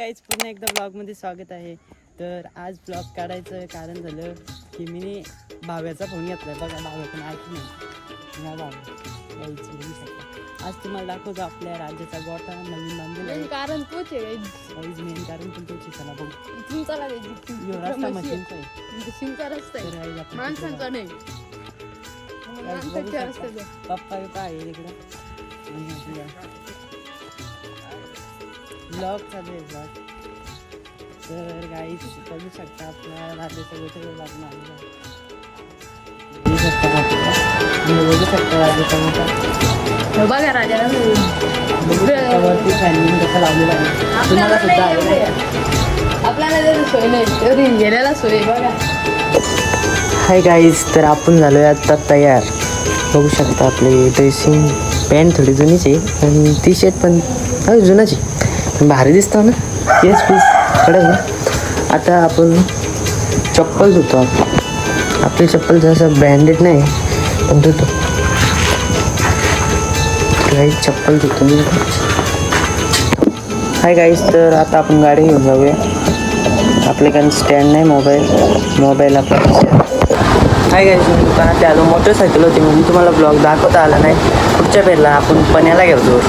Guys पुन्हा एकदा ब्लॉगमध्ये स्वागत आहे. तर आज ब्लॉग काढायचं कारण झालं की मी भाव्याचा फोन घेतला. बघा भाव्या पण ऐकू नाही आज तुम्हाला दाखवतो आपल्या राज्याचा गोठा नवीन बांधलेला आहे. कारण तोच आहे गाईज मेन कारण पण तोच आहे. चला बघू तुमचा रस्ता मशीनचा आहे. शिंचा रस्ता तर आहे guys, आपण माणसांचा नाही माणसाच्या शकता. रस्त्याचा पप्पा आहे इकडं ब्लॉग चालू आहे ब्लॉग. तर गाईज बघू शकता आपल्या राज्याच्या गोठ्यावर आपण आलेलो आहे. बघू शकता राज्याचा गोठा. बघा राजाला वरती फॅन कसं लावलेला आहे तुम्हाला सुद्धा आहे. आपल्याला त्याची सोय नाही तेवढी गेल्याला सोय बघा. हाय गाईज, तर आपण झालो आहे आता तयार. बघू शकता आपली ड्रेसिंग पॅन्ट थोडी जुनीच आहे आणि टी शर्ट पण जुनाच आहे. भारी दिसतो ना केस पीस कडक ना. आता आपण चप्पल धुतो. आपली चप्पल जसं ब्रँडेड नाही पण धुतो. गाईज चप्पल धुतो मी. हाय गाईज, तर आता आपण गाडी घेऊन जाऊया. आपल्याकडे स्टँड नाही मोबाईल आपण. हाय गाईज, मी दुकानात आलो. मोटरसायकल होती म्हणून तुम्हाला ब्लॉग दाखवता आला नाही. पुढच्या वेळेला आपण पण्याला गेलो.